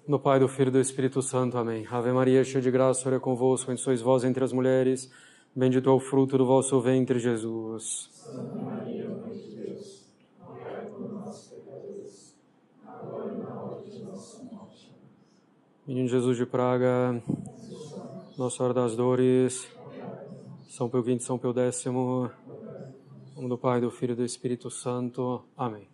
Do Pai, do Filho e do Espírito Santo. Amém. Ave Maria, cheia de graça, o Senhor é convosco, bendita sois vós entre as mulheres, bendito é o fruto do vosso ventre, Jesus. Santa Maria, Mãe de Deus, rogai por nós, pecadores, agora e na hora de nossa morte. Menino Jesus de Praga, Nossa Senhora das Dores, São Pio V, São Pio X, em nome do Pai, do Filho e do Espírito Santo. Amém.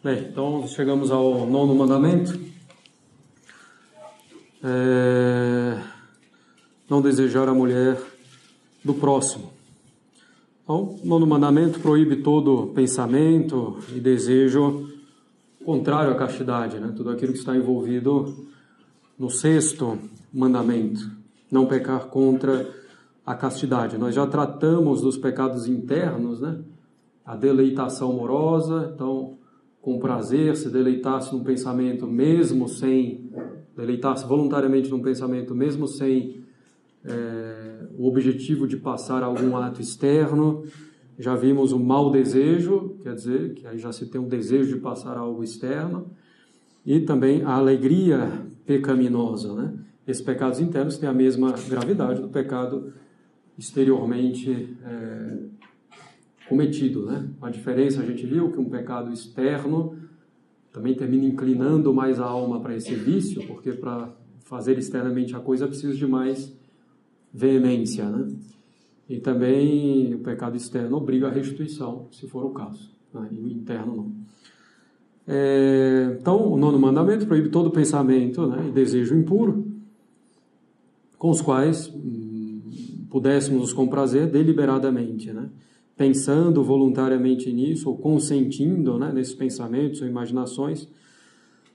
Bem, então chegamos ao 9º mandamento. Não desejar a mulher do próximo. Então, o 9º mandamento proíbe todo pensamento e desejo contrário à castidade, né? Tudo aquilo que está envolvido no 6º mandamento, não pecar contra a castidade. Nós já tratamos dos pecados internos, né? A deleitação amorosa, então, com prazer, se deleitasse num pensamento mesmo sem, deleitasse voluntariamente num pensamento mesmo sem o objetivo de passar algum ato externo. Já vimos o mau desejo, quer dizer, que aí já se tem um desejo de passar algo externo, e também a alegria pecaminosa, né? Esses pecados internos têm a mesma gravidade do pecado exteriormente cometido, né? A diferença, a gente viu que um pecado externo também termina inclinando mais a alma para esse vício, porque para fazer externamente a coisa precisa de mais veemência, né? E também o pecado externo obriga a restituição, se for o caso, né? E o interno não. Então, o 9º mandamento proíbe todo pensamento, né, e desejo impuro, com os quais pudéssemos nos comprazer deliberadamente, né? Pensando voluntariamente nisso, ou consentindo, né, nesses pensamentos ou imaginações,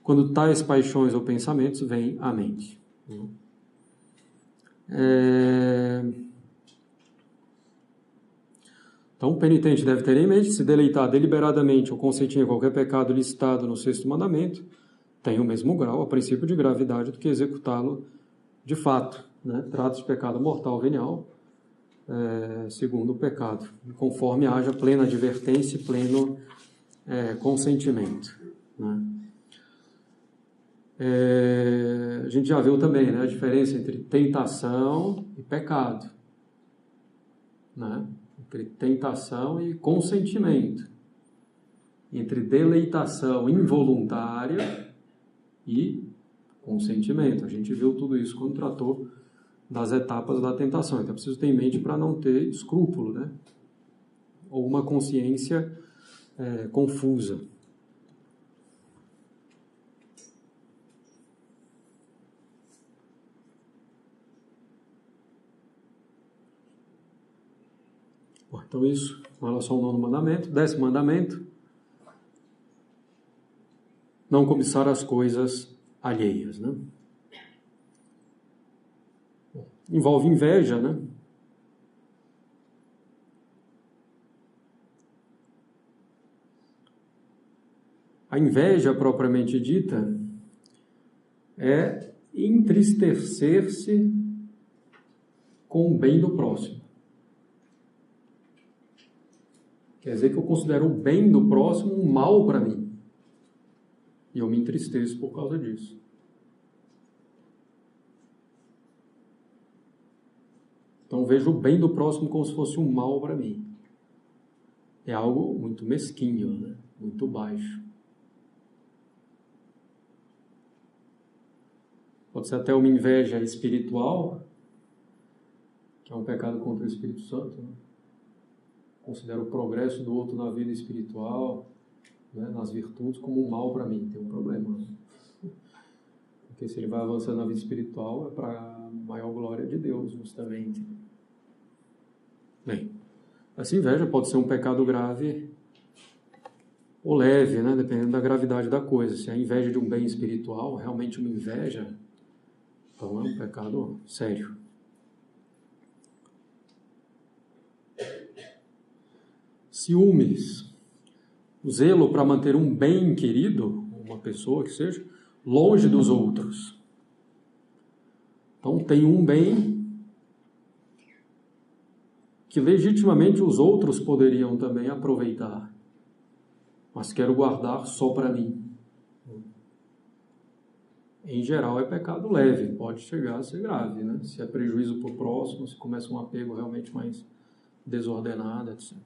quando tais paixões ou pensamentos vêm à mente. Então, o penitente deve ter em mente que se deleitar deliberadamente ou consentir em qualquer pecado listado no 6º mandamento tem o mesmo grau, a princípio, de gravidade do que executá-lo de fato, né? Trata-se de pecado mortal venial, segundo o pecado, conforme haja plena advertência e pleno consentimento, né? A gente já viu também, né, a diferença entre tentação e pecado, né? Entre tentação e consentimento, entre deleitação involuntária e consentimento. A gente viu tudo isso quando tratou das etapas da tentação. Então, é preciso ter em mente para não ter escrúpulo, né? Ou uma consciência confusa. Bom, então, isso com relação ao 9º mandamento. 10º mandamento: não cobiçar as coisas alheias, né? Envolve inveja, né? A inveja propriamente dita é entristecer-se com o bem do próximo. Quer dizer que eu considero o bem do próximo um mal para mim. E eu me entristeço por causa disso. Então vejo o bem do próximo como se fosse um mal para mim. É algo muito mesquinho, né? Muito baixo. Pode ser até uma inveja espiritual, que é um pecado contra o Espírito Santo, né? Considero o progresso do outro na vida espiritual, né, nas virtudes, como um mal para mim. Tem um problema, né? Porque se ele vai avançando na vida espiritual, é para a maior glória de Deus, justamente. Bem, essa inveja pode ser um pecado grave ou leve, né, dependendo da gravidade da coisa. Se é a inveja de um bem espiritual, realmente uma inveja, então é um pecado sério. Ciúmes, o zelo para manter um bem querido, uma pessoa que seja, longe dos outros. Então tem um bem que legitimamente os outros poderiam também aproveitar, mas quero guardar só para mim. Em geral é pecado leve, pode chegar a ser grave, né? Se é prejuízo para o próximo, se começa um apego realmente mais desordenado, etc.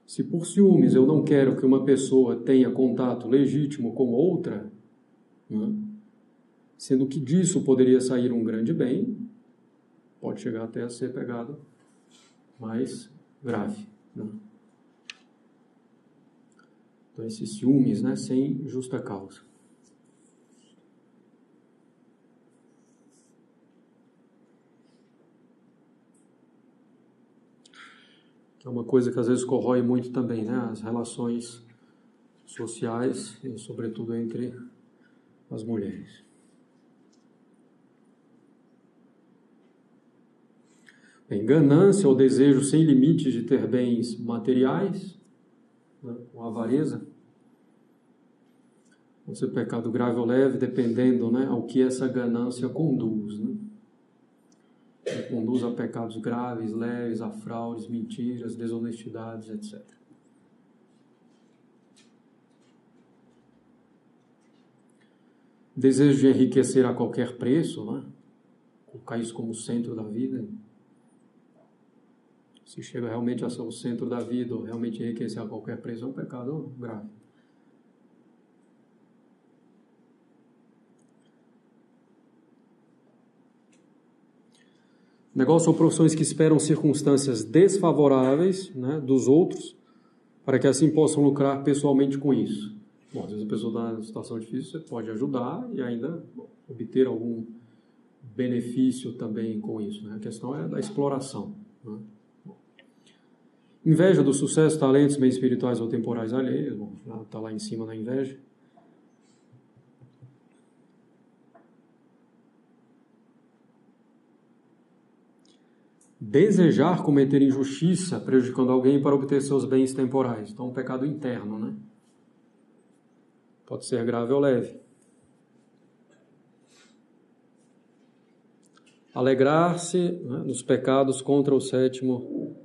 Se por ciúmes eu não quero que uma pessoa tenha contato legítimo com outra, né? Sendo que disso poderia sair um grande bem, pode chegar até a ser pecado mais grave, né? Então, esses ciúmes, né, sem justa causa. É uma coisa que às vezes corrói muito também, né, as relações sociais, e sobretudo entre as mulheres. Bem, ganância ou desejo sem limites de ter bens materiais, né, com avareza. Pode ser pecado grave ou leve, dependendo, né, ao que essa ganância conduz. Né? Conduz a pecados graves, leves, a fraudes, mentiras, desonestidades, etc. Desejo de enriquecer a qualquer preço, né? Colocar isso como centro da vida. Se chega realmente a ser o centro da vida, ou realmente enriquecer a qualquer preço, é um pecado grave. Negócio ou profissões que esperam circunstâncias desfavoráveis, né, dos outros, para que assim possam lucrar pessoalmente com isso. Bom, às vezes a pessoa está em situação difícil, você pode ajudar e ainda obter algum benefício também com isso. Né? A questão é da exploração. Né? Inveja do sucesso, talentos, meios espirituais ou temporais alheios. Bom, está lá em cima na inveja. Desejar cometer injustiça, prejudicando alguém para obter seus bens temporais. Então, um pecado interno, né? Pode ser grave ou leve. Alegrar-se, né, nos pecados contra o sétimo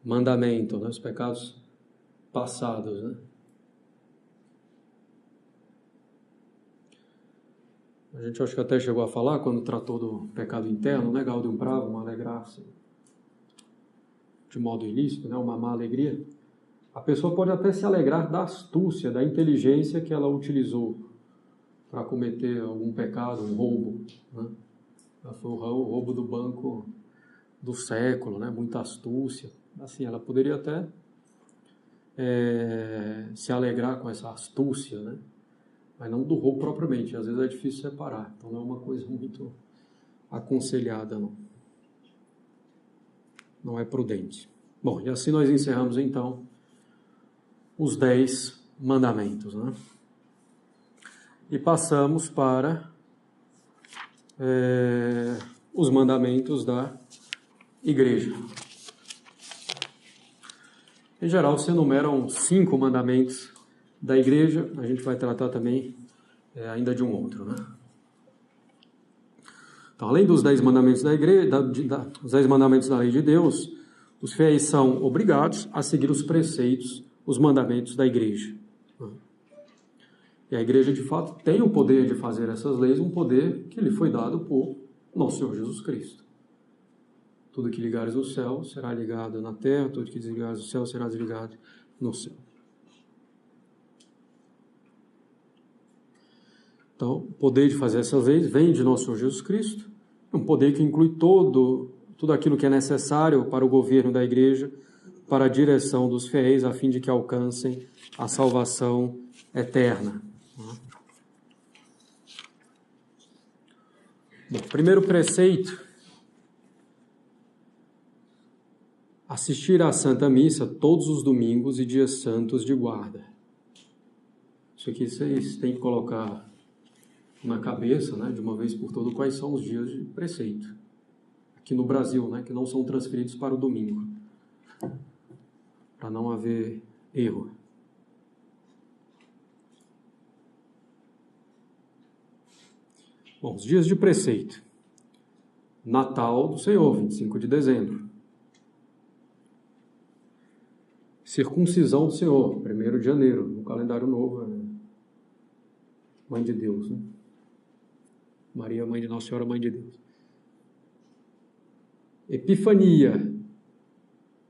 mandamento, né, os pecados passados, né? A gente acho que até chegou a falar, quando tratou do pecado interno, né, Gaudium Pravum, alegrar-se de modo ilícito, né, uma má alegria. A pessoa pode até se alegrar da astúcia, da inteligência que ela utilizou para cometer algum pecado, um roubo, né? Foi o roubo do banco do século, né? Muita astúcia. Assim, ela poderia até se alegrar com essa astúcia, né? Mas não do roubo propriamente. Às vezes é difícil separar. Então não é uma coisa muito aconselhada, não. Não é prudente. Bom, e assim nós encerramos então os 10 mandamentos, né? E passamos para os mandamentos da igreja. Em geral, se enumeram 5 mandamentos da igreja, a gente vai tratar também ainda de um outro, né? Então, além dos 10 mandamentos da igreja, os 10 mandamentos da lei de Deus, os fiéis são obrigados a seguir os preceitos, os mandamentos da igreja. E a igreja, de fato, tem o poder de fazer essas leis, um poder que lhe foi dado por nosso Senhor Jesus Cristo. Tudo que ligares no céu será ligado na terra, tudo que desligares no céu será desligado no céu. Então, o poder de fazer essas leis vem de nosso Senhor Jesus Cristo, um poder que inclui tudo aquilo que é necessário para o governo da igreja, para a direção dos fiéis, a fim de que alcancem a salvação eterna. Bom, primeiro preceito: assistir à Santa Missa todos os domingos e dias santos de guarda. Isso aqui vocês têm que colocar na cabeça, né, de uma vez por todas, quais são os dias de preceito. Aqui no Brasil, né, que não são transferidos para o domingo, para não haver erro. Bom, os dias de preceito. Natal do Senhor, 25 de dezembro. Circuncisão do Senhor, 1º de janeiro, no calendário novo, Mãe de Deus, né? Maria, Mãe de Nossa Senhora, Mãe de Deus. Epifania.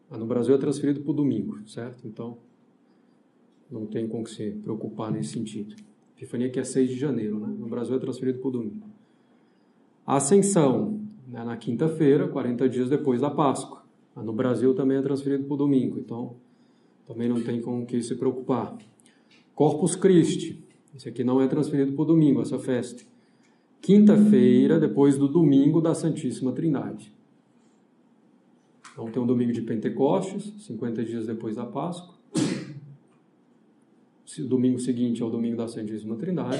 No Brasil é transferido para o domingo, certo? Então, não tem com que se preocupar nesse sentido. Epifania que é 6 de janeiro, né? No Brasil é transferido para o domingo. Ascensão, né? Na quinta-feira, 40 dias depois da Páscoa. No Brasil também é transferido para o domingo, então também não tem com que se preocupar. Corpus Christi. Esse aqui não é transferido para o domingo, essa festa. Quinta-feira, depois do domingo da Santíssima Trindade. Então tem o domingo de Pentecostes, 50 dias depois da Páscoa. O domingo seguinte é o domingo da Santíssima Trindade.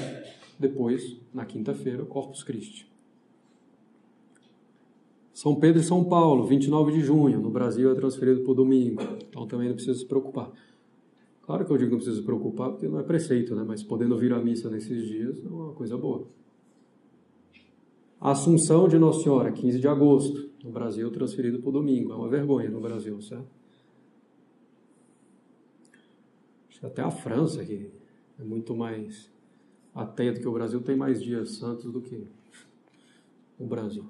Depois, na quinta-feira, Corpus Christi. São Pedro e São Paulo, 29 de junho. No Brasil é transferido para o domingo. Então também não precisa se preocupar. Claro que eu digo que não precisa se preocupar porque não é preceito, né? Mas podendo vir à missa nesses dias é uma coisa boa. Assunção de Nossa Senhora, 15 de agosto. No Brasil, transferido para o domingo. É uma vergonha no Brasil, certo? Acho que até a França, que é muito mais ateia do que o Brasil, tem mais dias santos do que o Brasil.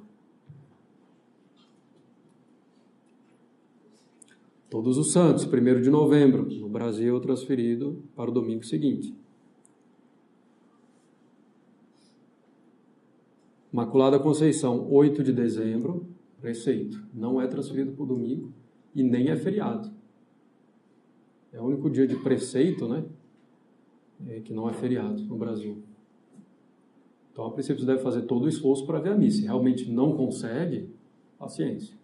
Todos os Santos, 1º de novembro. No Brasil, transferido para o domingo seguinte. Imaculada Conceição, 8 de dezembro, preceito. Não é transferido para o domingo e nem é feriado. É o único dia de preceito, né? Que não é feriado no Brasil. Então, a princípio, você deve fazer todo o esforço para ver a missa. Se realmente não consegue, paciência.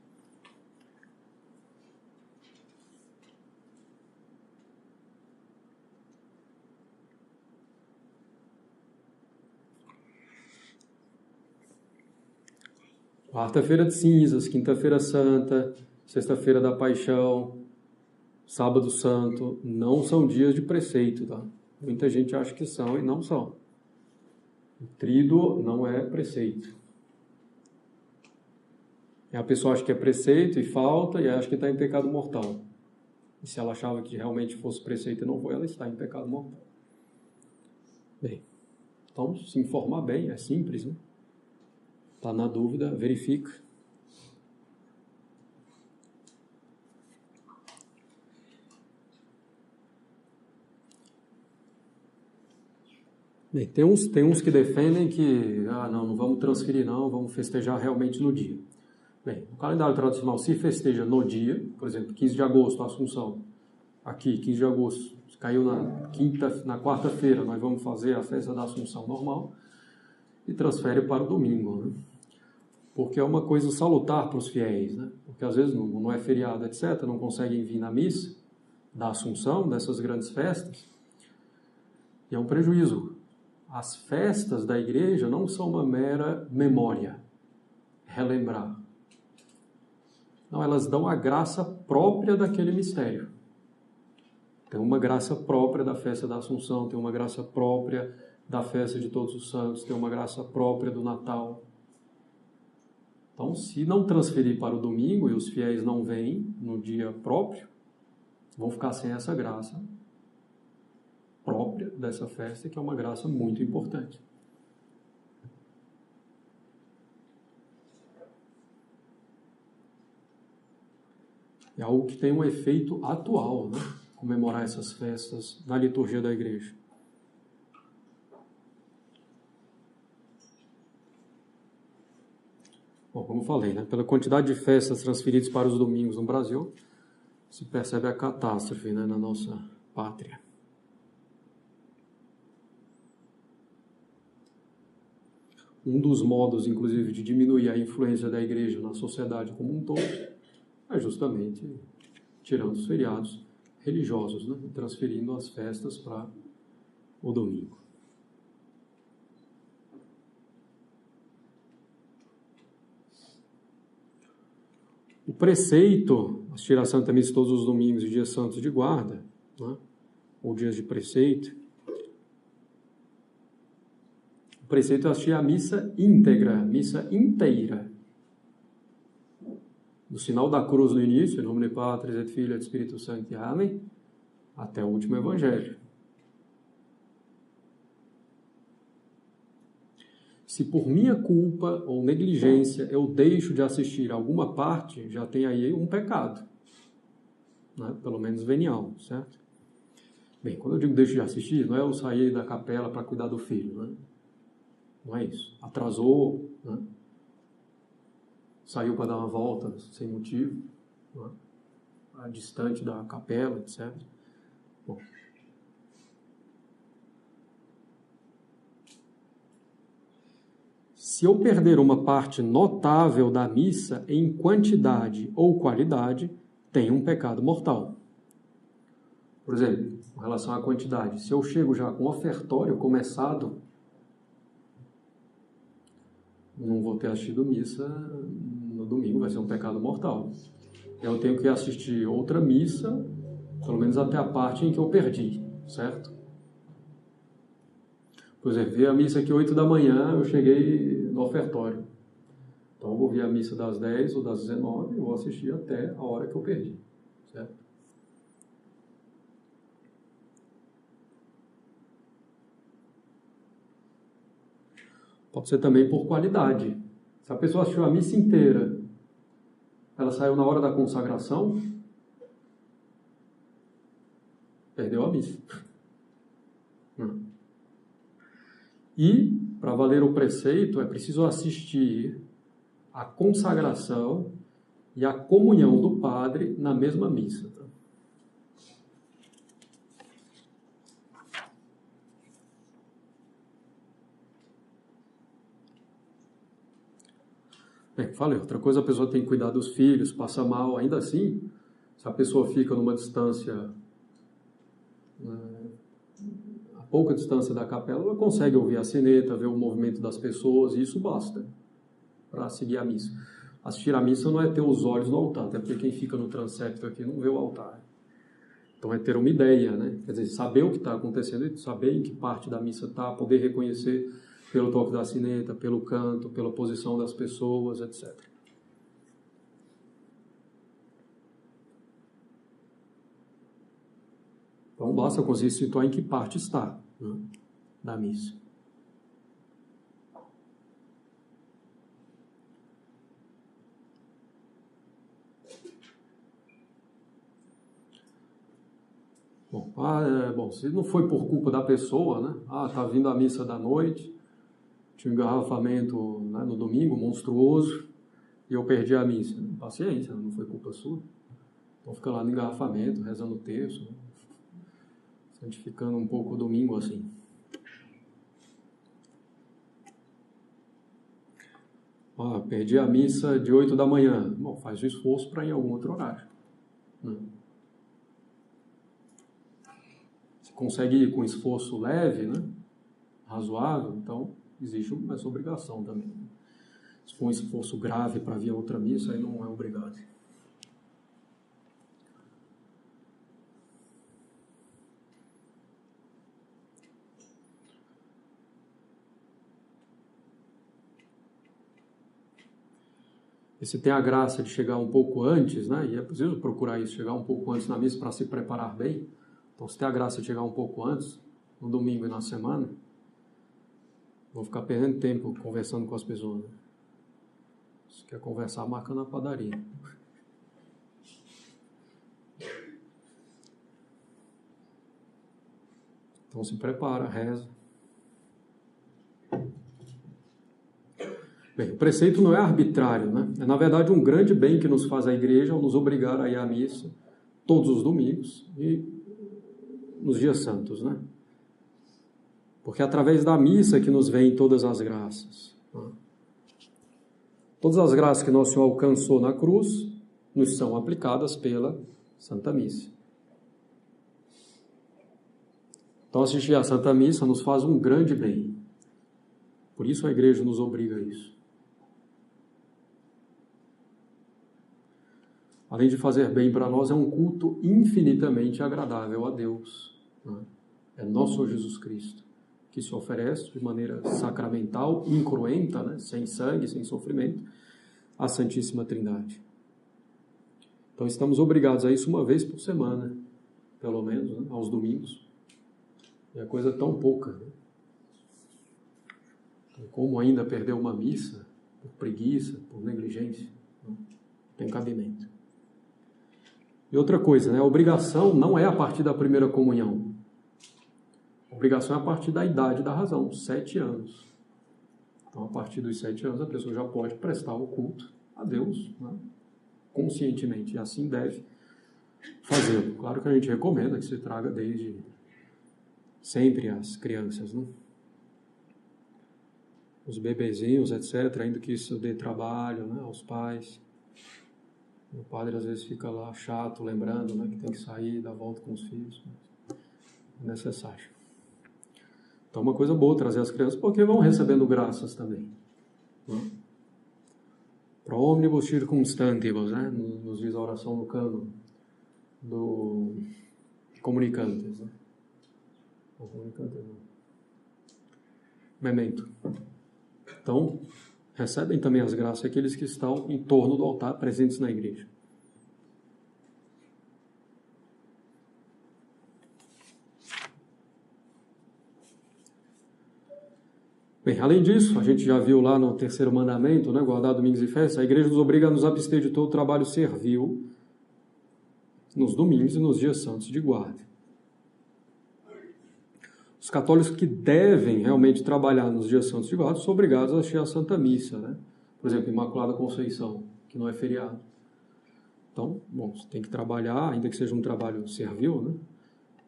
Quarta-feira de cinzas, quinta-feira santa, sexta-feira da paixão, sábado santo, não são dias de preceito, tá? Muita gente acha que são e não são. O tríduo não é preceito. E a pessoa acha que é preceito e falta e acha que está em pecado mortal. E se ela achava que realmente fosse preceito e não foi, ela está em pecado mortal. Bem, então se informar bem, é simples, né? Está na dúvida, verifica. Bem, tem uns que defendem que não vamos transferir não, vamos festejar realmente no dia. Bem, no calendário tradicional se festeja no dia, por exemplo, 15 de agosto, a Assunção. Aqui, 15 de agosto, caiu na quarta-feira, nós vamos fazer a festa da Assunção normal e transfere para o domingo, né? Porque é uma coisa salutar para os fiéis, né? Porque às vezes não é feriado, etc., não conseguem vir na missa da Assunção, dessas grandes festas, e é um prejuízo. As festas da igreja não são uma mera memória, relembrar. Não, elas dão a graça própria daquele mistério. Tem uma graça própria da festa da Assunção, tem uma graça própria da festa de Todos os Santos, tem uma graça própria do Natal. Então, se não transferir para o domingo e os fiéis não vêm no dia próprio, vão ficar sem essa graça própria dessa festa, que é uma graça muito importante. É algo que tem um efeito atual, né? Comemorar essas festas na liturgia da igreja. Bom, como eu falei, né? Pela quantidade de festas transferidas para os domingos no Brasil, se percebe a catástrofe, né, na nossa pátria. Um dos modos, inclusive, de diminuir a influência da igreja na sociedade como um todo é justamente tirando os feriados religiosos, né, e transferindo as festas para o domingo. O preceito, a tirar a Santa Missa todos os domingos e dias santos de guarda, né, ou dias de preceito. O preceito é assistir a missa íntegra, missa inteira. Do sinal da cruz no início, em nome de Patris et Filii et Spiritus Sancti, amém, até o último evangelho. Se por minha culpa ou negligência eu deixo de assistir alguma parte, já tem aí um pecado, né? Pelo menos venial, certo? Bem, quando eu digo deixo de assistir, não é eu sair da capela para cuidar do filho, né? Não é isso. Atrasou, né? Saiu para dar uma volta sem motivo, né? Distante da capela, etc. Bom. Se eu perder uma parte notável da missa em quantidade ou qualidade, tenho um pecado mortal. Por exemplo, com relação à quantidade, se eu chego já com o ofertório começado, não vou ter assistido missa no domingo, vai ser um pecado mortal. Eu tenho que assistir outra missa, pelo menos até a parte em que eu perdi, certo? Por exemplo, vi a missa aqui 8 da manhã, eu cheguei no ofertório. Então eu vou ver a missa das 10 ou das 19 e vou assistir até a hora que eu perdi, certo? Pode ser também por qualidade. Se a pessoa assistiu a missa inteira, ela saiu na hora da consagração, perdeu a missa. E, para valer o preceito, é preciso assistir a consagração e a comunhão do padre na mesma missa. Bem, falei, outra coisa, a pessoa tem que cuidar dos filhos, passa mal, ainda assim, se a pessoa fica numa distância, a pouca distância da capela, ela consegue ouvir a sineta, ver o movimento das pessoas, e isso basta para seguir a missa. Assistir a missa não é ter os olhos no altar, até porque quem fica no transepto aqui não vê o altar. Então é ter uma ideia, né? Quer dizer, saber o que está acontecendo, saber em que parte da missa está, poder reconhecer pelo toque da sineta, pelo canto, pela posição das pessoas, etc. Então basta conseguir situar em que parte está, né, da missa. Bom, se não foi por culpa da pessoa, né? Tá vindo a missa da noite, tinha um engarrafamento, né, no domingo, monstruoso, e eu perdi a missa. Paciência, não foi culpa sua. Então fica lá no engarrafamento, rezando o terço, né? Santificando um pouco o domingo assim. Perdi a missa de 8 da manhã. Bom, faz o esforço para ir em algum outro horário, né? Se consegue ir com esforço leve, né, razoável, então existe essa obrigação também. Se for um esforço grave para vir a outra missa, aí não é obrigado. E se tem a graça de chegar um pouco antes, né, e é preciso procurar isso, chegar um pouco antes na missa para se preparar bem. Então, se tem a graça de chegar um pouco antes, no domingo e na semana, vou ficar perdendo tempo conversando com as pessoas, né? Se quer conversar, marca na padaria. Então se prepara, reza. Bem, o preceito não é arbitrário, né? É na verdade um grande bem que nos faz a igreja ao nos obrigar a ir à missa todos os domingos e nos dias santos, né? Porque é através da missa que nos vêm todas as graças, né? Todas as graças que Nosso Senhor alcançou na cruz nos são aplicadas pela Santa Missa. Então assistir à Santa Missa nos faz um grande bem. Por isso a igreja nos obriga a isso. Além de fazer bem para nós, é um culto infinitamente agradável a Deus, né? É nosso Jesus Cristo que se oferece de maneira sacramental, incruenta, né? Sem sangue, sem sofrimento, à Santíssima Trindade. Então estamos obrigados a isso uma vez por semana, pelo menos, né? Aos domingos. É coisa tão pouca, né? Então, como ainda perder uma missa por preguiça, por negligência? Não tem cabimento. E outra coisa, né? A obrigação não é a partir da primeira comunhão. A obrigação é a partir da idade da razão, 7 anos. Então, a partir dos 7 anos, a pessoa já pode prestar o culto a Deus, né? Conscientemente, e assim deve fazê-lo. Claro que a gente recomenda que se traga desde sempre as crianças, né? Os bebezinhos, etc., ainda que isso dê trabalho, né, aos pais. O padre às vezes fica lá chato, lembrando, né, que tem que sair, dar volta com os filhos. É necessário. Então, uma coisa boa trazer as crianças, porque vão recebendo graças também. Né? Pro omnibus circumstantibus, né? Nos diz a oração no cano do Comunicantes. Né? Não, Comunicantes não. Memento. Então, recebem também as graças aqueles que estão em torno do altar, presentes na igreja. Bem, além disso, a gente já viu lá no terceiro mandamento, né, guardar domingos e festas, a igreja nos obriga a nos abster de todo o trabalho servil nos domingos e nos dias santos de guarda. Os católicos que devem realmente trabalhar nos dias santos de guarda são obrigados a assistir à Santa Missa, né? Por exemplo, Imaculada Conceição, que não é feriado. Então, bom, você tem que trabalhar, ainda que seja um trabalho servil, né?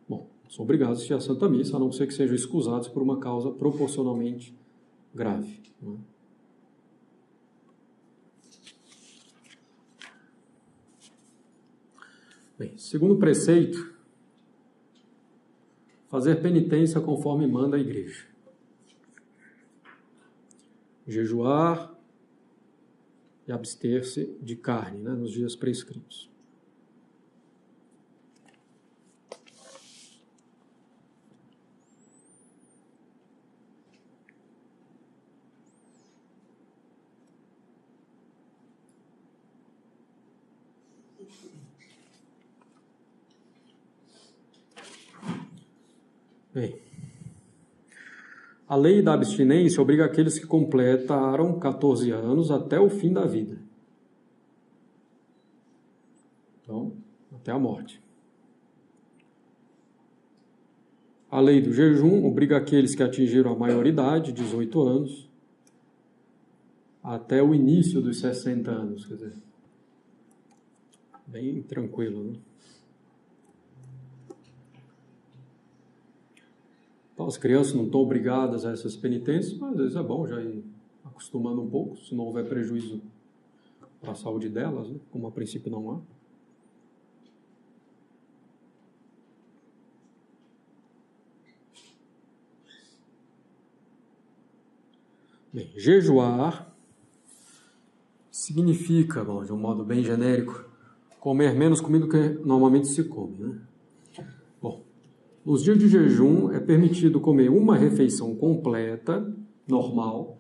Bom, são obrigados a assistir à Santa Missa, a não ser que sejam excusados por uma causa proporcionalmente grave. Né? Bem, segundo preceito, fazer penitência conforme manda a igreja. Jejuar e abster-se de carne, né, nos dias prescritos. Bem, a lei da abstinência obriga aqueles que completaram 14 anos até o fim da vida. Então, até a morte. A lei do jejum obriga aqueles que atingiram a maioridade, 18 anos, até o início dos 60 anos. Quer dizer, bem tranquilo, né? Então, as crianças não estão obrigadas a essas penitências, mas às vezes é bom já ir acostumando um pouco, se não houver prejuízo para a saúde delas, né? Como a princípio não há. Bem, jejuar significa, bom, de um modo bem genérico, comer menos comida do que normalmente se come, né? Bom, nos dias de jejum é permitido comer uma refeição completa, normal.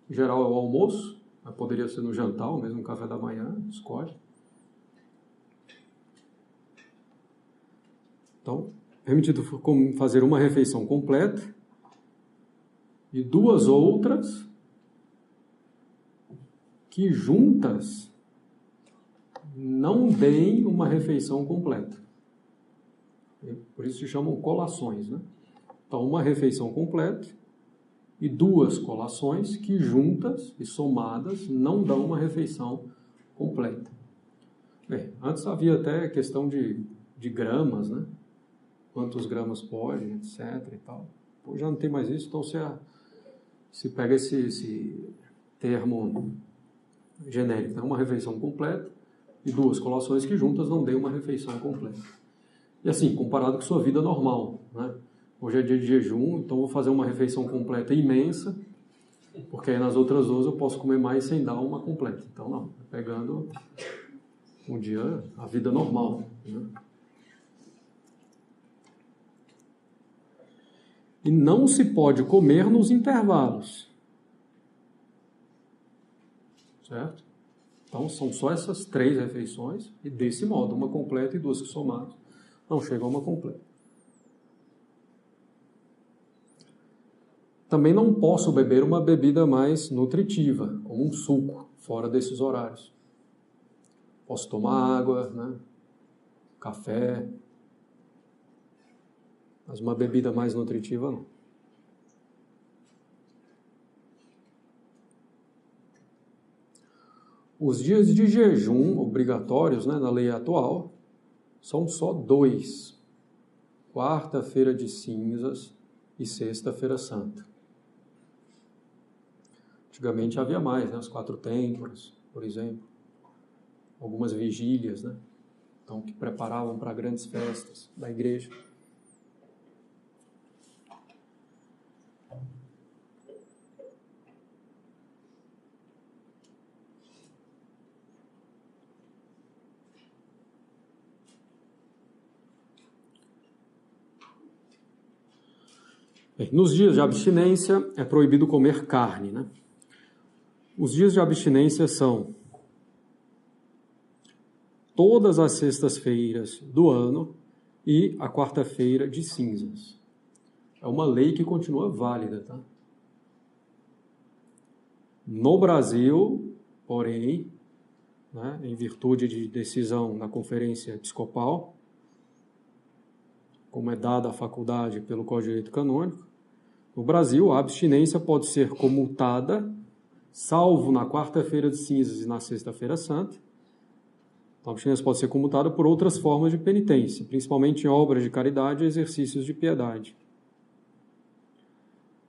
Em geral é o almoço, mas poderia ser no jantar ou mesmo no café da manhã, escolhe. Então, é permitido fazer uma refeição completa e 2 outras que juntas não deem uma refeição completa. Por isso se chamam colações, né? Então, uma refeição completa e 2 colações que juntas e somadas não dão uma refeição completa. Bem, antes havia até questão de gramas, né? Quantos gramas pode, etc. e tal. Hoje já não tem mais isso, então se pega esse termo genérico, né? Uma refeição completa e 2 colações que juntas não dêem uma refeição completa. E assim, comparado com sua vida normal, né? Hoje é dia de jejum, então vou fazer uma refeição completa imensa, porque aí nas outras 2 eu posso comer mais sem dar uma completa. Então não, pegando um dia, a vida normal, né? E não se pode comer nos intervalos. Certo? Então, são só essas 3 refeições, e desse modo, uma completa e 2 que somadas não chegam a uma completa. Também não posso beber uma bebida mais nutritiva, como um suco, fora desses horários. Posso tomar água, né? Café, mas uma bebida mais nutritiva não. Os dias de jejum obrigatórios, né, na lei atual, são só 2. Quarta-feira de cinzas e sexta-feira santa. Antigamente havia mais, né, as 4 têmporas, por exemplo. Algumas vigílias, né, então, que preparavam para grandes festas da igreja. Bem, nos dias de abstinência é proibido comer carne, né? Os dias de abstinência são todas as sextas-feiras do ano e a quarta-feira de cinzas. É uma lei que continua válida, tá? No Brasil, porém, né, em virtude de decisão da Conferência Episcopal, como é dada a faculdade pelo Código de Direito Canônico, no Brasil a abstinência pode ser comutada, salvo na quarta-feira de cinzas e na sexta-feira santa. Então, a abstinência pode ser comutada por outras formas de penitência, principalmente em obras de caridade e exercícios de piedade.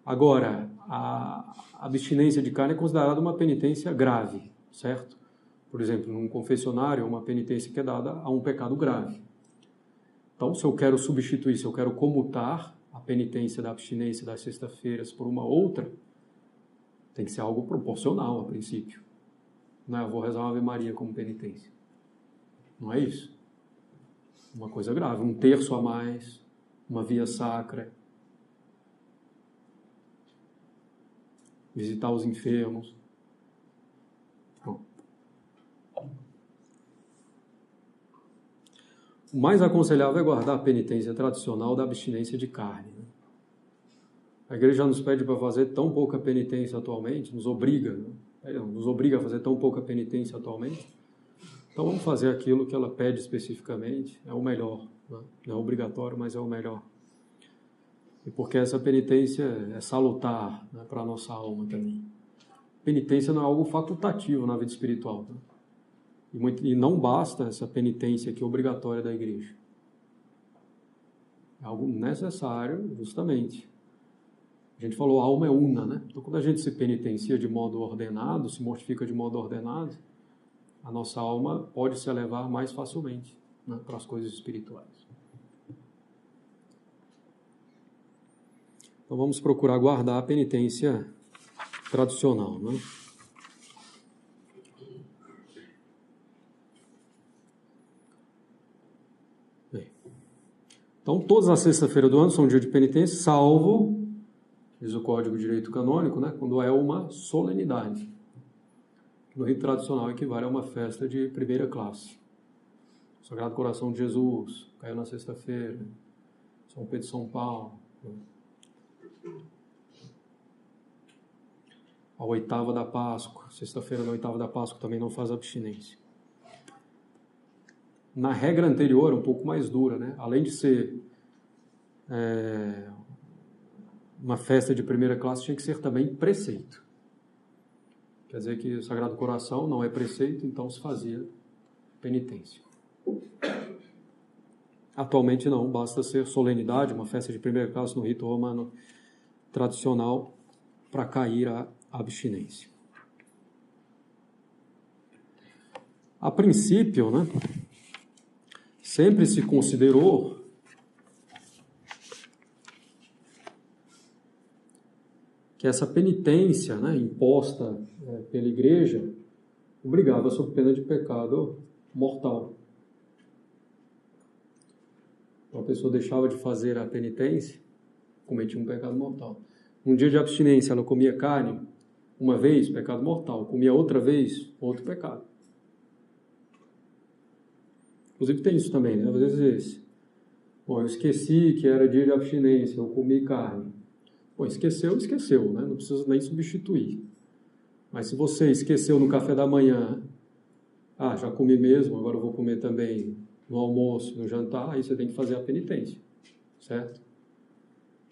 Agora, a abstinência de carne é considerada uma penitência grave, certo? Por exemplo, num confessionário, é uma penitência que é dada a um pecado grave. Então, se eu quero substituir, se eu quero comutar a penitência da abstinência das sextas-feiras por uma outra, tem que ser algo proporcional, a princípio. Não é, eu vou rezar uma Ave Maria como penitência. Não é isso? Uma coisa grave, 1/3 a mais, uma via sacra, visitar os enfermos. Pronto. O mais aconselhável é guardar a penitência tradicional da abstinência de carne, né? A igreja nos pede para fazer tão pouca penitência atualmente, nos obriga a fazer tão pouca penitência atualmente. Então vamos fazer aquilo que ela pede especificamente, é o melhor, né? Não é obrigatório, mas é o melhor. E porque essa penitência é salutar, né, para a nossa alma também. Penitência não é algo facultativo na vida espiritual, né? E não basta essa penitência aqui obrigatória da igreja. É algo necessário, justamente. A gente falou, a alma é una, né? Então, quando a gente se penitencia de modo ordenado, se mortifica de modo ordenado, a nossa alma pode se elevar mais facilmente, né, para as coisas espirituais. Então, vamos procurar guardar a penitência tradicional, né? Bem, então, todas as sextas-feiras do ano são dia de penitência, salvo, diz o Código de Direito Canônico, né, quando é uma solenidade. No rito tradicional equivale a uma festa de primeira classe. O Sagrado Coração de Jesus caiu na sexta-feira, São Pedro e São Paulo. A oitava da Páscoa, sexta-feira da oitava da Páscoa também não faz abstinência. Na regra anterior, um pouco mais dura, né? Além de ser uma festa de primeira classe, tinha que ser também preceito. Quer dizer que o Sagrado Coração não é preceito, então se fazia penitência. Atualmente não, basta ser solenidade, uma festa de primeira classe no rito romano tradicional para cair a abstinência. A princípio, né, sempre se considerou que essa penitência, né, imposta pela igreja obrigava sob pena de pecado mortal. Então, a pessoa deixava de fazer a penitência, cometia um pecado mortal. Um dia de abstinência, ela comia carne uma vez, pecado mortal. Comia outra vez, outro pecado. Inclusive tem isso também, né? Às vezes, bom, eu esqueci que era dia de abstinência, eu comi carne. Bom, esqueceu, né? Não precisa nem substituir. Mas se você esqueceu no café da manhã, já comi mesmo, agora eu vou comer também no almoço, no jantar, aí você tem que fazer a penitência, certo?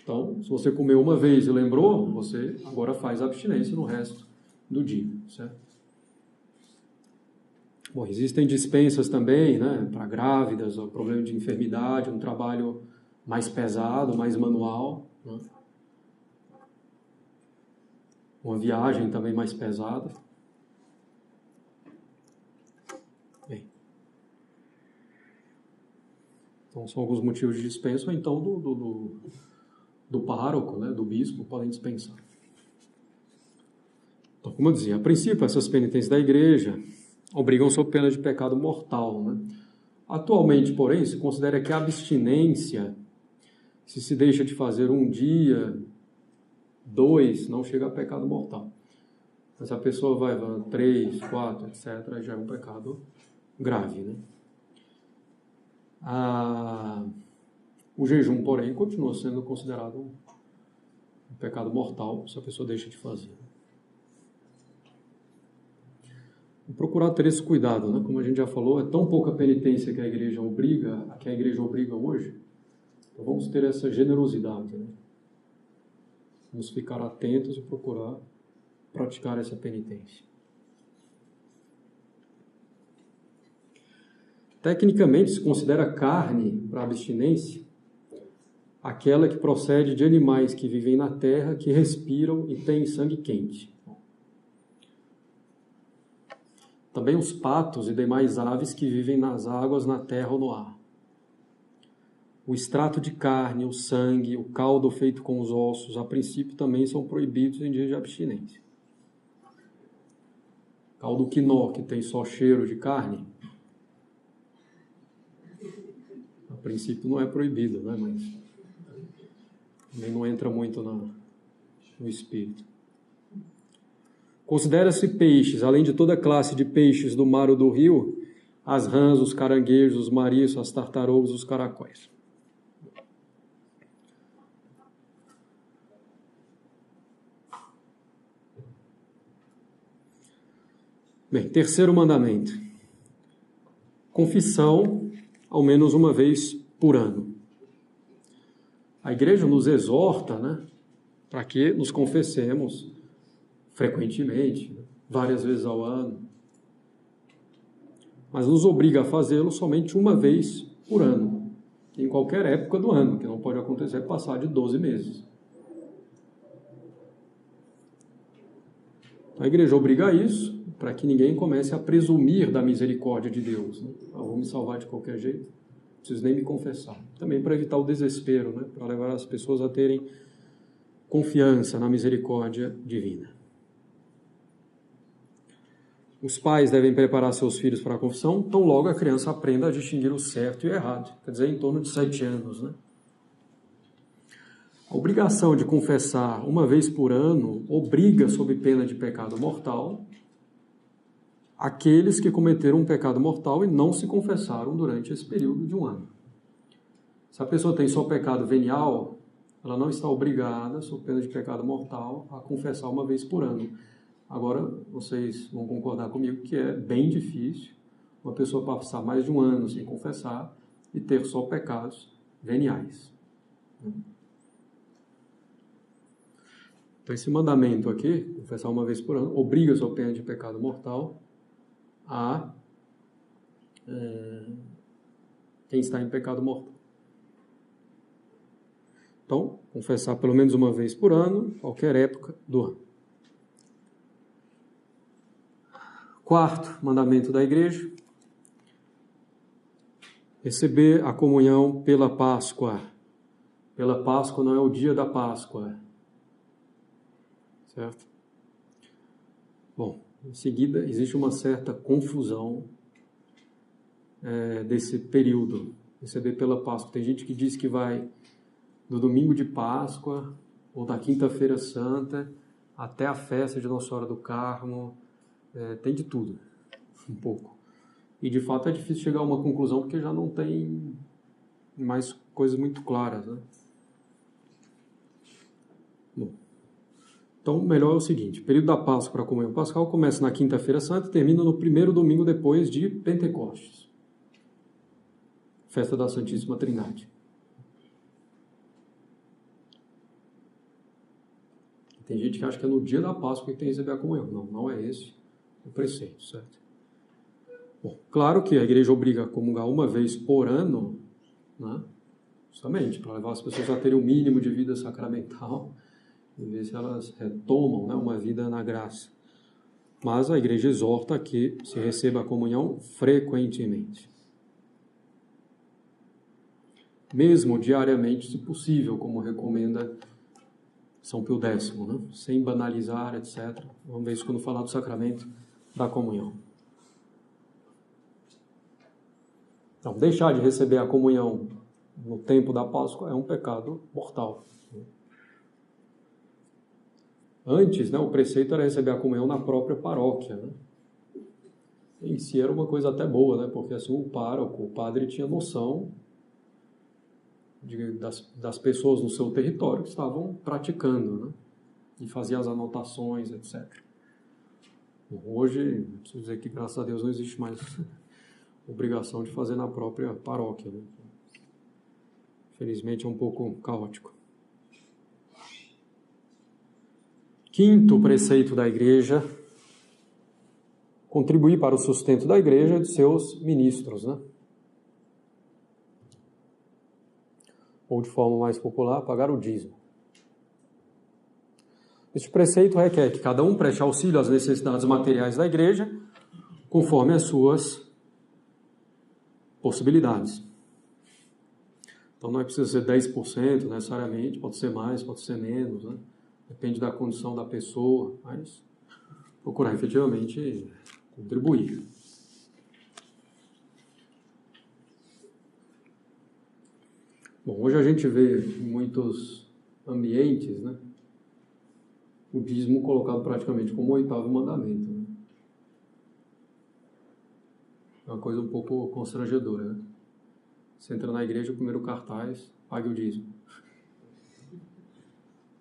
Então, se você comeu uma vez e lembrou, você agora faz a abstinência no resto do dia, certo? Bom, existem dispensas também, né, para grávidas, ou problema de enfermidade, um trabalho mais pesado, mais manual, né? Uma viagem também mais pesada. Bem. Então, são alguns motivos de dispensa, ou então do pároco, né, do bispo, podem dispensar. Então, como eu dizia, a princípio, essas penitências da igreja obrigam sob pena de pecado mortal, né? Atualmente, porém, se considera que a abstinência, se deixa de fazer um dia, 2, não chega a pecado mortal. Mas se a pessoa vai 3, 4, etc., já é um pecado grave, né? O jejum, porém, continua sendo considerado um pecado mortal se a pessoa deixa de fazer. Procurar ter esse cuidado, né? Como a gente já falou, é tão pouca penitência que a igreja obriga hoje. Então vamos ter essa generosidade, né? Vamos ficar atentos e procurar praticar essa penitência. Tecnicamente, se considera carne para abstinência aquela que procede de animais que vivem na terra, que respiram e têm sangue quente. Também os patos e demais aves que vivem nas águas, na terra ou no ar. O extrato de carne, o sangue, o caldo feito com os ossos, a princípio também são proibidos em dia de abstinência. Caldo quinó, que tem só cheiro de carne, a princípio não é proibido, né? Mas também não entra muito no espírito. Considera-se peixes, além de toda classe de peixes do mar ou do rio, as rãs, os caranguejos, os mariscos, as tartarugas, os caracóis. Bem, terceiro mandamento. Confissão, ao menos uma vez por ano. A igreja nos exorta, né, para que nos confessemos frequentemente, várias vezes ao ano, mas nos obriga a fazê-lo somente uma vez por ano, em qualquer época do ano, que não pode acontecer passar de 12 meses. A igreja obriga a isso, para que ninguém comece a presumir da misericórdia de Deus, né? Vou me salvar de qualquer jeito, não preciso nem me confessar. Também para evitar o desespero, né? Para levar as pessoas a terem confiança na misericórdia divina. Os pais devem preparar seus filhos para a confissão, tão logo a criança aprenda a distinguir o certo e o errado, quer dizer, em torno de 7 anos, né? A obrigação de confessar uma vez por ano obriga, sob pena de pecado mortal, aqueles que cometeram um pecado mortal e não se confessaram durante esse período de um ano. Se a pessoa tem só pecado venial, ela não está obrigada, sob pena de pecado mortal, a confessar uma vez por ano. Agora, vocês vão concordar comigo que é bem difícil uma pessoa passar mais de um ano sem confessar e ter só pecados veniais. Então, esse mandamento aqui, confessar uma vez por ano, obriga, sob pena de pecado mortal, a quem está em pecado mortal. Então, confessar pelo menos uma vez por ano, qualquer época do ano. Quarto mandamento da igreja, receber a comunhão pela Páscoa. Pela Páscoa não é o dia da Páscoa. Certo? Bom, em seguida existe uma certa confusão desse período. Receber pela Páscoa. Tem gente que diz que vai do domingo de Páscoa ou da Quinta-feira Santa até a festa de Nossa Senhora do Carmo, tem de tudo, um pouco. E de fato é difícil chegar a uma conclusão porque já não tem mais coisas muito claras, né? Bom, então o melhor é o seguinte: o período da Páscoa para a comunhão pascal começa na Quinta-feira Santa e termina no primeiro domingo depois de Pentecostes, festa da Santíssima Trindade. Tem gente que acha que é no dia da Páscoa que tem que receber a comunhão. Não, não é esse o preceito, certo? Bom, claro que a igreja obriga a comungar uma vez por ano, né? Justamente para levar as pessoas a terem o mínimo de vida sacramental e ver se elas retomam, né, uma vida na graça. Mas a igreja exorta que se receba a comunhão frequentemente. Mesmo diariamente, se possível, como recomenda São Pio X, né? Sem banalizar, etc. Vamos ver isso quando falar do sacramento da comunhão. Então, deixar de receber a comunhão no tempo da Páscoa é um pecado mortal. Antes, né, o preceito era receber a comunhão na própria paróquia, né? Em si era uma coisa até boa, né? Porque assim o pároco, o padre tinha noção das pessoas no seu território que estavam praticando, né? E fazia as anotações, etc. Bom, hoje, preciso dizer que, graças a Deus, não existe mais obrigação de fazer na própria paróquia, né? Felizmente é um pouco caótico. Quinto preceito da igreja: contribuir para o sustento da igreja e de seus ministros, né? Ou de forma mais popular, pagar o dízimo. Este preceito requer que cada um preste auxílio às necessidades materiais da igreja, conforme as suas possibilidades. Então não é preciso ser 10% necessariamente, pode ser mais, pode ser menos, né? Depende da condição da pessoa, mas procurar efetivamente contribuir. Bom, hoje a gente vê em muitos ambientes, né, o dízimo colocado praticamente como o 8º mandamento, né? É uma coisa um pouco constrangedora, né? Você entra na igreja, o primeiro cartaz, pague o dízimo.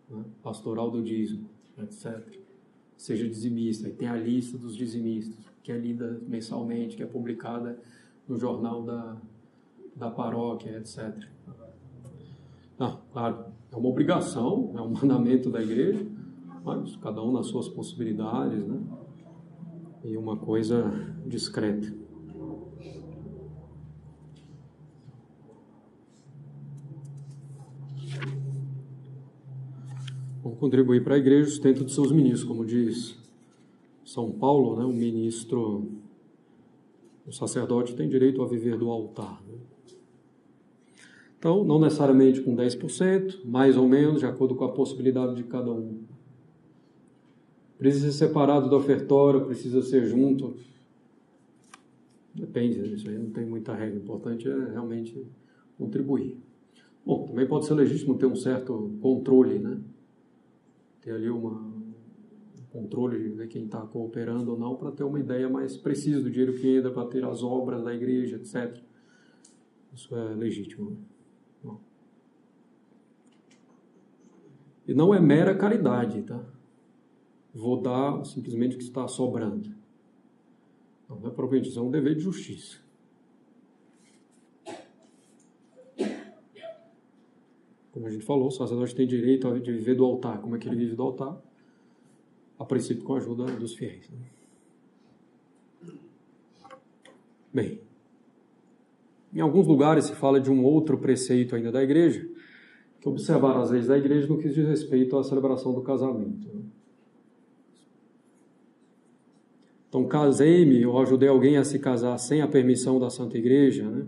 Né? Pastoral do dízimo, etc. Seja dizimista, e tem a lista dos dizimistas, que é lida mensalmente, que é publicada no jornal da paróquia, etc. Claro, é uma obrigação, é um mandamento da igreja, mas cada um nas suas possibilidades, né? E uma coisa discreta. Vamos contribuir para a igreja o sustento de seus ministros, como diz São Paulo, né? O sacerdote tem direito a viver do altar, né? Então, não necessariamente com 10%, mais ou menos, de acordo com a possibilidade de cada um. Precisa ser separado do ofertório, precisa ser junto. Depende, isso aí não tem muita regra. O importante é realmente contribuir. Bom, também pode ser legítimo ter um certo controle, né? Ter ali um controle de ver quem está cooperando ou não, para ter uma ideia mais precisa do dinheiro que entra, para ter as obras da igreja, etc. Isso é legítimo, né? E não é mera caridade, tá? Vou dar simplesmente o que está sobrando. Não é propriamente, isso é um dever de justiça. Como a gente falou, o sacerdote tem direito de viver do altar. Como é que ele vive do altar? A princípio com a ajuda dos fiéis, né? Bem, em alguns lugares se fala de um outro preceito ainda da igreja, que observar as leis da igreja no que diz respeito à celebração do casamento, né? Então, casei-me ou ajudei alguém a se casar sem a permissão da Santa Igreja, né?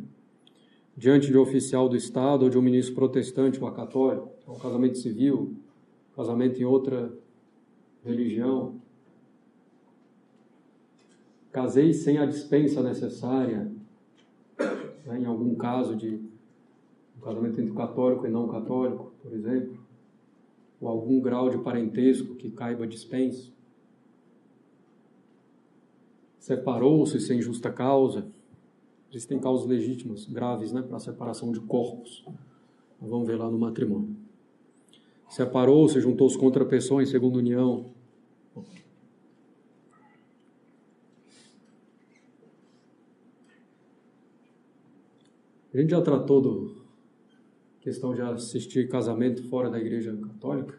Diante de um oficial do Estado ou de um ministro protestante ou católico, um casamento civil, casamento em outra religião. Casei sem a dispensa necessária, né? Em algum caso de um casamento entre católico e não católico, por exemplo, ou algum grau de parentesco que caiba dispensa. Separou-se sem justa causa. Existem causas legítimas, graves, né, para a separação de corpos. Vamos ver lá no matrimônio. Separou-se, juntou-se com outra pessoa em segunda união. A gente já tratou da questão de assistir casamento fora da Igreja Católica?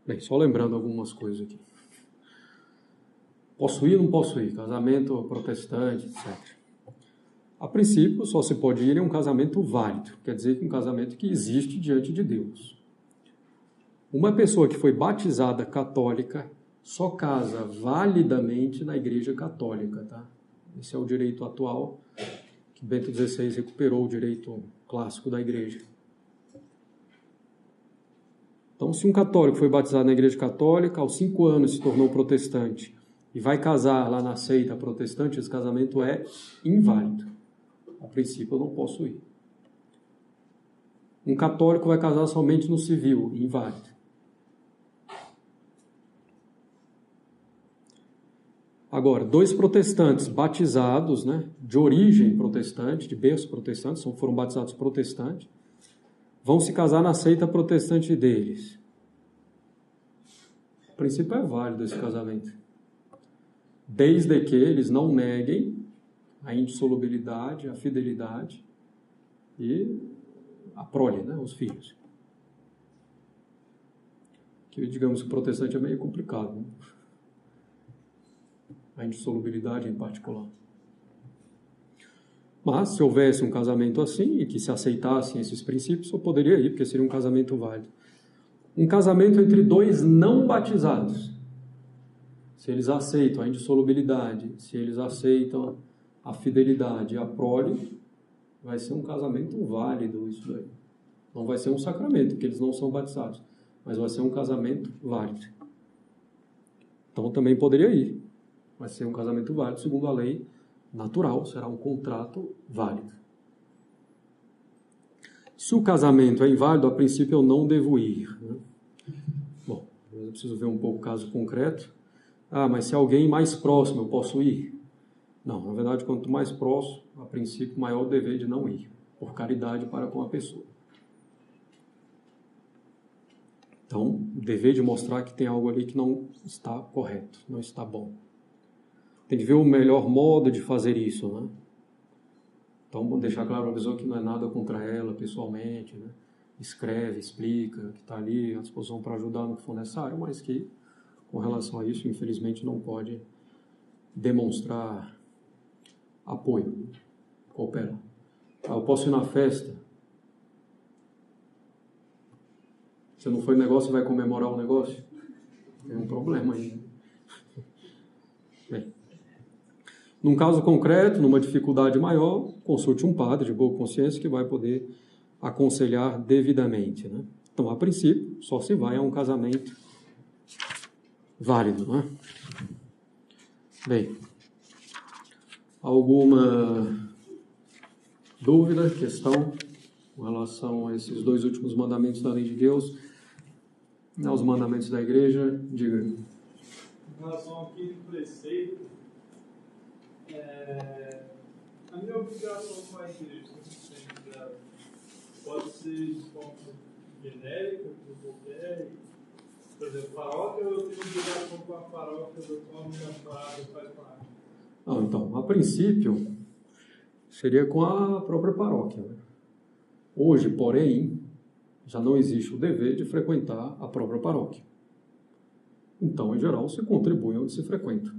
Bem, só lembrando algumas coisas aqui. Posso ir ou não posso ir? Casamento protestante, etc. A princípio, só se pode ir em um casamento válido. Quer dizer, que um casamento que existe diante de Deus. Uma pessoa que foi batizada católica só casa validamente na Igreja Católica, tá? Esse é o direito atual, que Bento XVI recuperou o direito clássico da Igreja. Então, se um católico foi batizado na Igreja Católica, aos 5 anos se tornou protestante e vai casar lá na seita protestante, esse casamento é inválido. A princípio, eu não posso ir. Um católico vai casar somente no civil, inválido. Agora, 2 protestantes batizados, né, de origem protestante, de berço protestante, foram batizados protestantes, vão se casar na seita protestante deles. A princípio é válido esse casamento. Desde que eles não neguem a indissolubilidade, a fidelidade e a prole, né, os filhos. Que, digamos, o protestante é meio complicado, né? A indissolubilidade em particular. Mas, se houvesse um casamento assim, e que se aceitassem esses princípios, eu poderia ir, porque seria um casamento válido. Um casamento entre 2 não batizados, se eles aceitam a indissolubilidade, se eles aceitam a fidelidade e a prole, vai ser um casamento válido isso daí. Não vai ser um sacramento, porque eles não são batizados, mas vai ser um casamento válido. Então, também poderia ir. Vai ser um casamento válido, segundo a lei natural, será um contrato válido. Se o casamento é inválido, a princípio eu não devo ir, né? Bom, eu preciso ver um pouco o caso concreto. Mas se alguém mais próximo, eu posso ir? Não, na verdade, quanto mais próximo, a princípio, maior o dever de não ir, por caridade para com a pessoa. Então, o dever de mostrar que tem algo ali que não está correto, não está bom. Tem que ver o melhor modo de fazer isso, né? Então, vou deixar claro para a pessoa que não é nada contra ela pessoalmente, né? Escreve, explica, que está ali à disposição para ajudar no que for necessário, mas que, com relação a isso, infelizmente, não pode demonstrar apoio, cooperar. Eu posso ir na festa. Se não foi negócio, vai comemorar o negócio? Tem um problema aí, né? Bem. Num caso concreto, numa dificuldade maior, consulte um padre de boa consciência que vai poder aconselhar devidamente, né? Então, a princípio, só se vai a um casamento válido, né? Bem, alguma dúvida, questão com relação a esses 2 últimos mandamentos da lei de Deus, aos mandamentos da igreja? Diga. Em relação ao 5º preceito, a minha obrigação com a igreja pode ser de forma genérica, como qualquer. Por exemplo, paróquia, eu tenho obrigação com a paróquia do qual minha paróquia faz parte. Não, então, a princípio, seria com a própria paróquia, né? Hoje, porém, já não existe o dever de frequentar a própria paróquia. Então, em geral, se contribui onde se frequenta.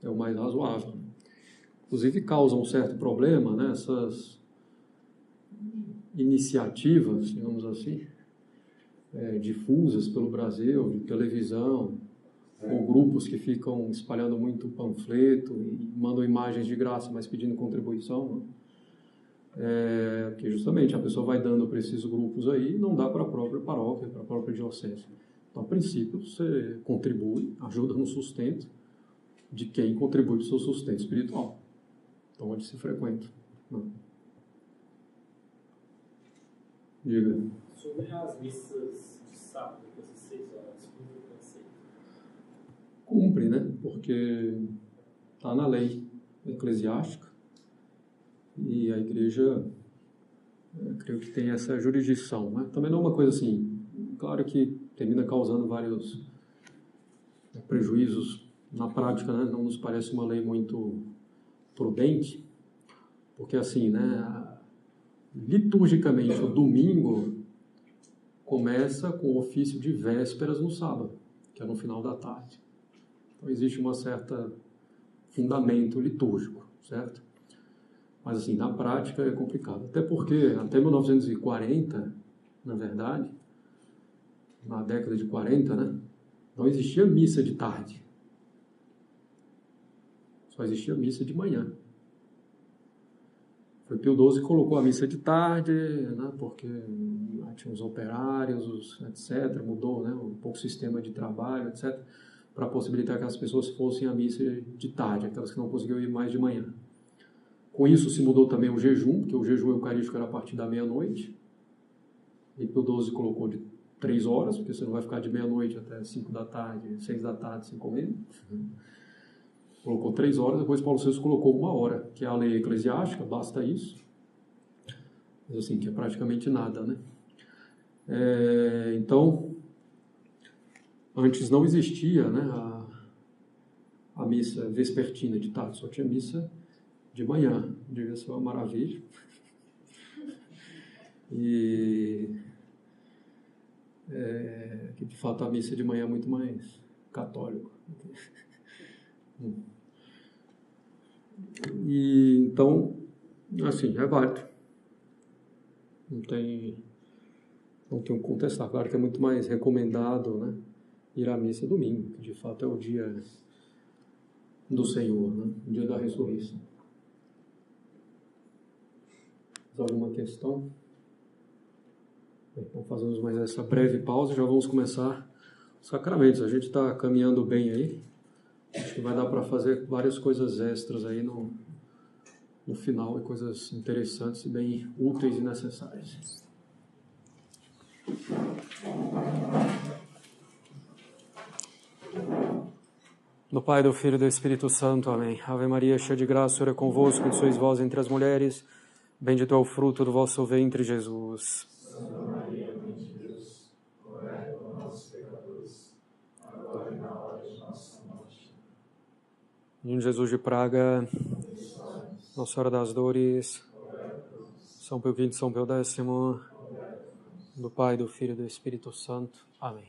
É o mais razoável. Inclusive, causa um certo problema, né, essas iniciativas, digamos assim, difusas pelo Brasil, de televisão, ou grupos que ficam espalhando muito panfleto e mandam imagens de graça, mas pedindo contribuição, né? Porque justamente a pessoa vai dando para esses grupos aí e não dá para a própria paróquia, para a própria diocese. Então, a princípio, você contribui, ajuda no sustento de quem contribui para o seu sustento espiritual. Então, onde se frequenta. Diga. Sobre as missas de sábado, depois das 6 horas, cumpre o preceito? Cumpre, né? Porque está na lei eclesiástica e a igreja, creio que tem essa jurisdição, né? Também não é uma coisa assim, claro que termina causando vários prejuízos na prática, né? Não nos parece uma lei muito prudente, porque assim, né? Liturgicamente, o domingo começa com o ofício de vésperas no sábado, que é no final da tarde. Então, existe um certo fundamento litúrgico, certo? Mas, assim, na prática é complicado. Até porque, até 1940, na verdade, na década de 40, né, não existia missa de tarde. Só existia missa de manhã. Foi Pio XII que colocou a missa de tarde, né, porque tinha os operários, etc., mudou, né, um pouco o sistema de trabalho, etc., para possibilitar que as pessoas fossem à missa de tarde, aquelas que não conseguiam ir mais de manhã. Com isso se mudou também o jejum, porque o jejum eucarístico era a partir da meia-noite, e Pio XII colocou de 3 horas, porque você não vai ficar de meia-noite até 5 da tarde, 6 da tarde sem comer. Colocou 3 horas, depois Paulo VI colocou 1 hora, que é a lei eclesiástica, basta isso. Mas assim, que é praticamente nada, né? Então, antes não existia, né, a missa vespertina de tarde, só tinha missa de manhã, devia ser uma maravilha. E que de fato a missa de manhã é muito mais católico. E então, assim, é válido. Não tem o que contestar. Claro que é muito mais recomendado, né, ir à missa domingo, que de fato é o dia do Senhor, né, o dia da ressurreição. Mais alguma questão? Bem, então fazemos mais essa breve pausa e já vamos começar os sacramentos. A gente está caminhando bem aí. Acho que vai dar para fazer várias coisas extras aí no final, e coisas interessantes e bem úteis e necessárias. Do Pai, do Filho e do Espírito Santo. Amém. Ave Maria, cheia de graça, o Senhor é convosco, bendita sois vós entre as mulheres, bendito é o fruto do vosso ventre, Jesus. Santa Maria, Mãe de Deus, rogai por nós, pecadores, agora e na hora de nossa morte. Menino Jesus de Praga, Nossa Senhora das Dores, São Pio V, São Pio X, do Pai, do Filho e do Espírito Santo. Amém.